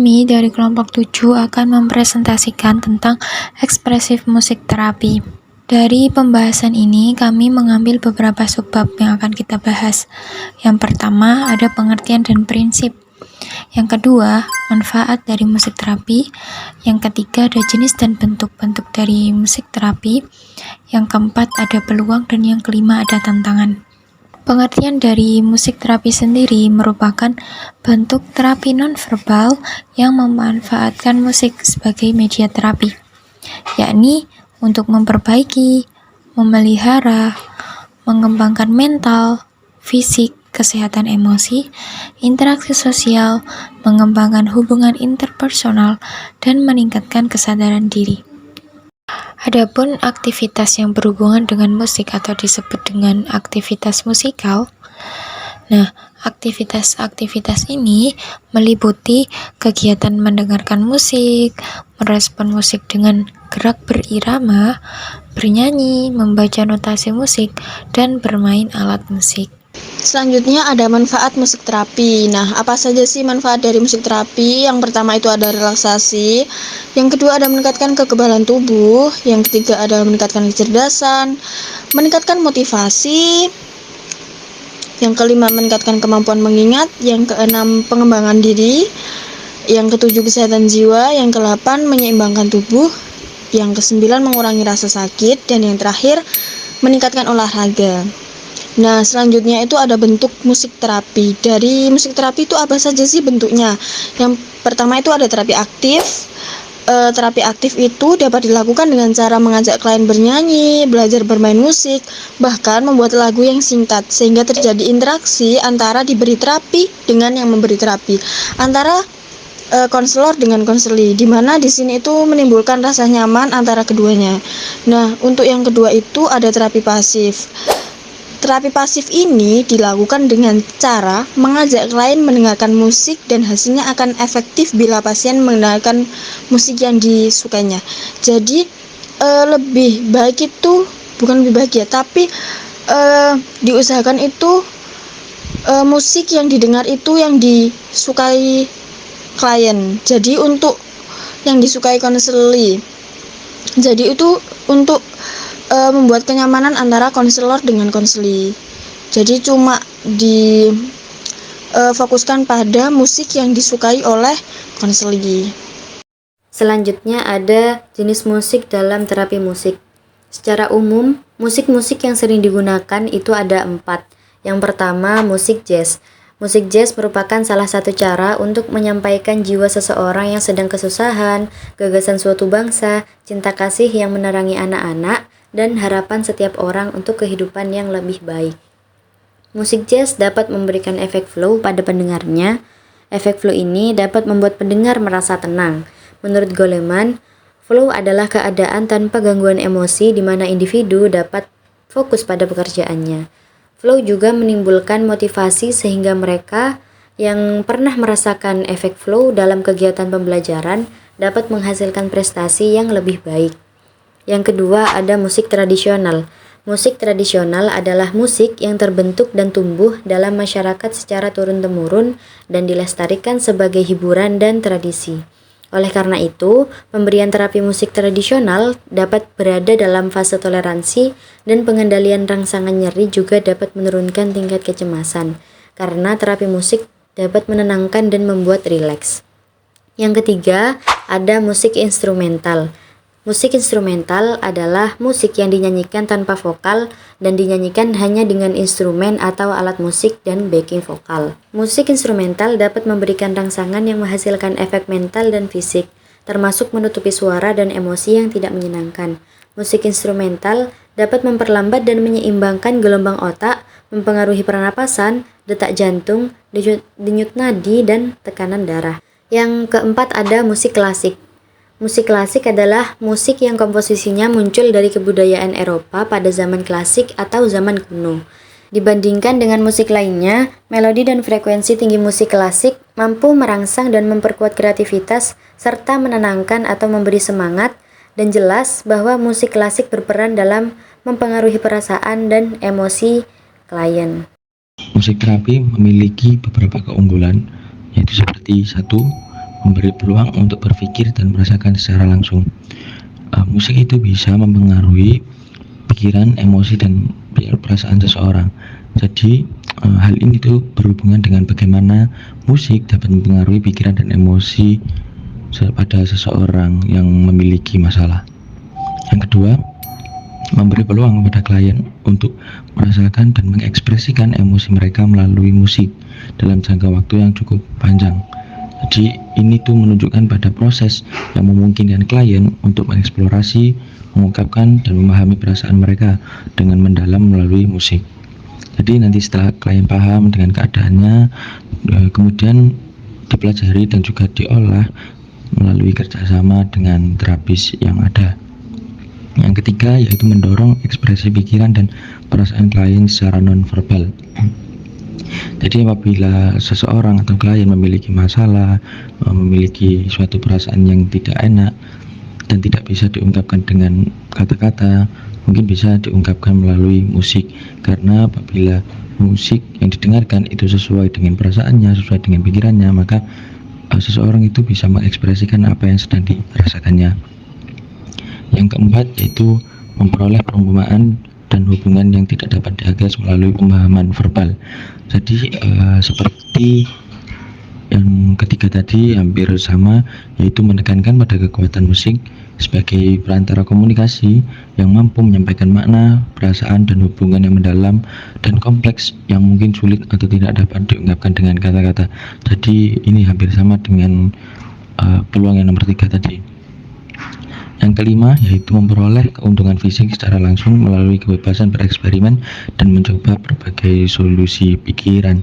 Kami dari kelompok 7 akan mempresentasikan tentang ekspresif musik terapi. Dari pembahasan ini, kami mengambil beberapa subbab yang akan kita bahas. Yang pertama, ada pengertian dan prinsip. Yang kedua, manfaat dari musik terapi. Yang ketiga, ada jenis dan bentuk-bentuk dari musik terapi. Yang keempat, ada peluang. Dan yang kelima, ada tantangan. Pengertian dari musik terapi sendiri merupakan bentuk terapi nonverbal yang memanfaatkan musik sebagai media terapi, yakni untuk memperbaiki, memelihara, mengembangkan mental, fisik, kesehatan emosi, interaksi sosial, mengembangkan hubungan interpersonal, dan meningkatkan kesadaran diri. Adapun aktivitas yang berhubungan dengan musik atau disebut dengan aktivitas musikal, aktivitas ini meliputi kegiatan mendengarkan musik, merespon musik dengan gerak berirama, bernyanyi, membaca notasi musik, dan bermain alat musik. Selanjutnya ada manfaat musik terapi. Nah, apa saja sih manfaat dari musik terapi? Yang pertama itu ada relaksasi, yang kedua ada meningkatkan kekebalan tubuh, yang ketiga adalah meningkatkan kecerdasan, meningkatkan motivasi, yang kelima meningkatkan kemampuan mengingat, yang keenam pengembangan diri, yang ketujuh kesehatan jiwa, yang kedelapan menyeimbangkan tubuh, yang kesembilan mengurangi rasa sakit, dan yang terakhir meningkatkan olahraga. Nah, selanjutnya itu ada bentuk musik terapi. Dari musik terapi itu apa saja sih bentuknya? Yang pertama itu ada terapi aktif. Terapi aktif itu dapat dilakukan dengan cara mengajak klien bernyanyi, belajar bermain musik, bahkan membuat lagu yang singkat, sehingga terjadi interaksi antara diberi terapi dengan yang memberi terapi, antara konselor dengan konseli, di mana di sini itu menimbulkan rasa nyaman antara keduanya. Nah, untuk yang kedua itu ada terapi pasif. Terapi pasif ini dilakukan dengan cara mengajak klien mendengarkan musik dan hasilnya akan efektif bila pasien mendengarkan musik yang disukainya. Jadi lebih baik itu, bukan lebih baik ya, tapi diusahakan itu musik yang didengar itu yang disukai klien. Jadi untuk yang disukai konseli. Jadi itu untuk membuat kenyamanan antara konselor dengan konseli. Jadi cuma fokuskan pada musik yang disukai oleh konseli. Selanjutnya ada jenis musik dalam terapi musik. Secara umum, musik-musik yang sering digunakan itu ada 4. Yang pertama, musik jazz. Musik jazz merupakan salah satu cara untuk menyampaikan jiwa seseorang yang sedang kesusahan, gagasan suatu bangsa, cinta kasih yang menerangi anak-anak, dan harapan setiap orang untuk kehidupan yang lebih baik. Musik jazz dapat memberikan efek flow pada pendengarnya. Efek flow ini dapat membuat pendengar merasa tenang. Menurut Goleman, flow adalah keadaan tanpa gangguan emosi di mana individu dapat fokus pada pekerjaannya. Flow juga menimbulkan motivasi sehingga mereka yang pernah merasakan efek flow dalam kegiatan pembelajaran dapat menghasilkan prestasi yang lebih baik. Yang kedua ada musik tradisional. Musik tradisional adalah musik yang terbentuk dan tumbuh dalam masyarakat secara turun-temurun dan dilestarikan sebagai hiburan dan tradisi. Oleh karena itu, pemberian terapi musik tradisional dapat berada dalam fase toleransi dan pengendalian rangsangan nyeri juga dapat menurunkan tingkat kecemasan, karena terapi musik dapat menenangkan dan membuat rileks. Yang ketiga, ada musik instrumental. Musik instrumental adalah musik yang dinyanyikan tanpa vokal dan dinyanyikan hanya dengan instrumen atau alat musik dan backing vokal. Musik instrumental dapat memberikan rangsangan yang menghasilkan efek mental dan fisik, termasuk menutupi suara dan emosi yang tidak menyenangkan. Musik instrumental dapat memperlambat dan menyeimbangkan gelombang otak, mempengaruhi pernapasan, detak jantung, denyut nadi, dan tekanan darah. Yang keempat ada musik klasik. Musik klasik adalah musik yang komposisinya muncul dari kebudayaan Eropa pada zaman klasik atau zaman kuno. Dibandingkan dengan musik lainnya, melodi dan frekuensi tinggi musik klasik mampu merangsang dan memperkuat kreativitas serta menenangkan atau memberi semangat, dan jelas bahwa musik klasik berperan dalam mempengaruhi perasaan dan emosi klien. Musik terapi memiliki beberapa keunggulan, yaitu seperti 1. memberi peluang untuk berpikir dan merasakan secara langsung. Musik itu bisa mempengaruhi pikiran, emosi, dan perasaan seseorang. Jadi hal ini tuh berhubungan dengan bagaimana musik dapat mempengaruhi pikiran dan emosi pada seseorang yang memiliki masalah. Yang kedua, memberi peluang kepada klien untuk merasakan dan mengekspresikan emosi mereka melalui musik dalam jangka waktu yang cukup panjang. Jadi ini tuh menunjukkan pada proses yang memungkinkan klien untuk mengeksplorasi, mengungkapkan, dan memahami perasaan mereka dengan mendalam melalui musik. Jadi nanti setelah klien paham dengan keadaannya, kemudian dipelajari dan juga diolah melalui kerjasama dengan terapis yang ada. Yang ketiga yaitu mendorong ekspresi pikiran dan perasaan klien secara nonverbal. Jadi apabila seseorang atau klien memiliki masalah, memiliki suatu perasaan yang tidak enak dan tidak bisa diungkapkan dengan kata-kata, mungkin bisa diungkapkan melalui musik, karena apabila musik yang didengarkan itu sesuai dengan perasaannya, sesuai dengan pikirannya, maka seseorang itu bisa mengekspresikan apa yang sedang dirasakannya. Yang keempat yaitu memperoleh perumpamaan dan hubungan yang tidak dapat diakses melalui pemahaman verbal. Jadi seperti yang ketiga tadi hampir sama, yaitu menekankan pada kekuatan musik sebagai perantara komunikasi yang mampu menyampaikan makna, perasaan, dan hubungan yang mendalam dan kompleks yang mungkin sulit atau tidak dapat diungkapkan dengan kata-kata. Jadi ini hampir sama dengan peluang yang nomor 3 tadi. Yang kelima yaitu memperoleh keuntungan fisik secara langsung melalui kebebasan bereksperimen dan mencoba berbagai solusi pikiran.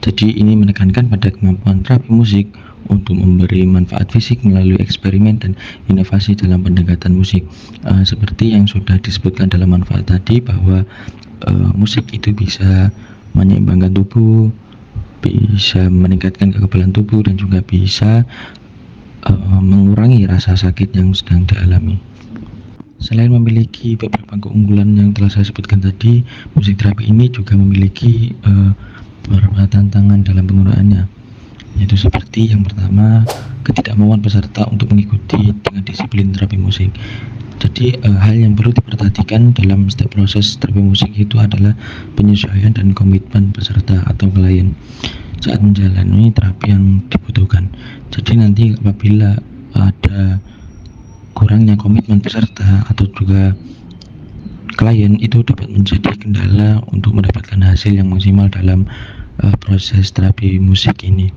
Jadi ini menekankan pada kemampuan terapi musik untuk memberi manfaat fisik melalui eksperimen dan inovasi dalam pendekatan musik. Seperti yang sudah disebutkan dalam manfaat tadi, bahwa musik itu bisa menyeimbangkan tubuh, bisa meningkatkan kekebalan tubuh, dan juga bisa mengurangi rasa sakit yang sedang dialami. Selain memiliki beberapa keunggulan yang telah saya sebutkan tadi, musik terapi ini juga memiliki beberapa tantangan dalam penggunaannya, yaitu seperti yang pertama, ketidakmauan peserta untuk mengikuti dengan disiplin terapi musik. Jadi hal yang perlu diperhatikan dalam setiap proses terapi musik itu adalah penyesuaian dan komitmen peserta atau klien saat menjalani terapi yang dibutuhkan. Jadi nanti apabila ada kurangnya komitmen peserta atau juga klien, itu dapat menjadi kendala untuk mendapatkan hasil yang maksimal dalam proses terapi musik ini.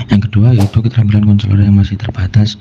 Yang kedua yaitu keterampilan konselor yang masih terbatas,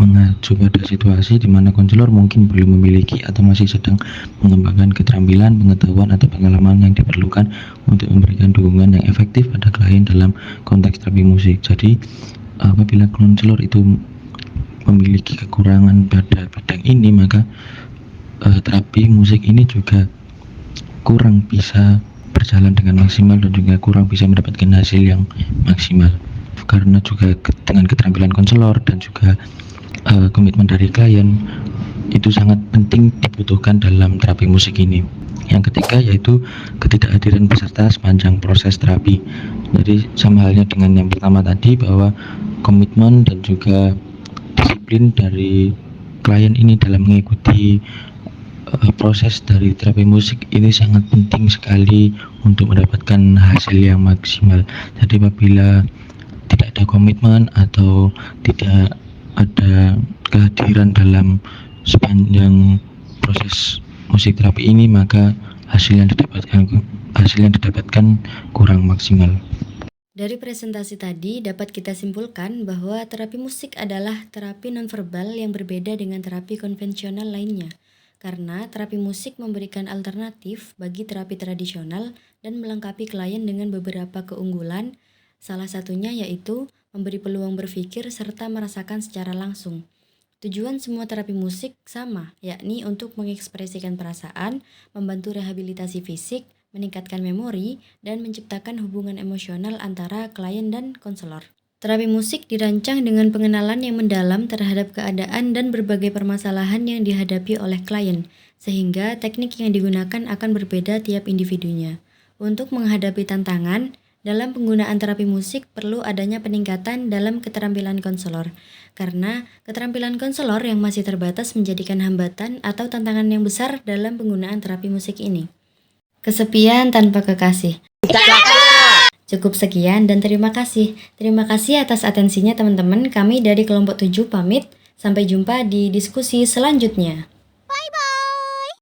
mengacu pada situasi di mana konselor mungkin belum memiliki atau masih sedang mengembangkan keterampilan, pengetahuan, atau pengalaman yang diperlukan untuk memberikan dukungan yang efektif pada klien dalam konteks terapi musik. Jadi apabila konselor itu memiliki kekurangan pada bidang ini, maka terapi musik ini juga kurang bisa berjalan dengan maksimal dan juga kurang bisa mendapatkan hasil yang maksimal, karena juga dengan keterampilan konselor dan juga komitmen dari klien itu sangat penting dibutuhkan dalam terapi musik ini. Yang ketiga yaitu ketidakhadiran peserta sepanjang proses terapi. Jadi sama halnya dengan yang pertama tadi, bahwa komitmen dan juga disiplin dari klien ini dalam mengikuti proses dari terapi musik ini sangat penting sekali untuk mendapatkan hasil yang maksimal. Jadi apabila tidak ada komitmen atau tidak ada kehadiran dalam sepanjang proses musik terapi ini, maka hasil yang didapatkan kurang maksimal. Dari presentasi tadi dapat kita simpulkan bahwa terapi musik adalah terapi nonverbal yang berbeda dengan terapi konvensional lainnya, karena terapi musik memberikan alternatif bagi terapi tradisional dan melengkapi klien dengan beberapa keunggulan. Salah satunya yaitu memberi peluang berpikir serta merasakan secara langsung. Tujuan semua terapi musik sama, yakni untuk mengekspresikan perasaan, membantu rehabilitasi fisik, meningkatkan memori, dan menciptakan hubungan emosional antara klien dan konselor. Terapi musik dirancang dengan pengenalan yang mendalam terhadap keadaan dan berbagai permasalahan yang dihadapi oleh klien, sehingga teknik yang digunakan akan berbeda tiap individunya. Untuk menghadapi tantangan, Dalam penggunaan terapi musik perlu adanya peningkatan dalam keterampilan konselor, karena keterampilan konselor yang masih terbatas menjadikan hambatan atau tantangan yang besar dalam penggunaan terapi musik ini. Kesepian tanpa kekasih. Cukup sekian dan terima kasih. Terima kasih atas atensinya teman-teman. Kami dari kelompok 7 pamit. Sampai jumpa di diskusi selanjutnya. Bye-bye.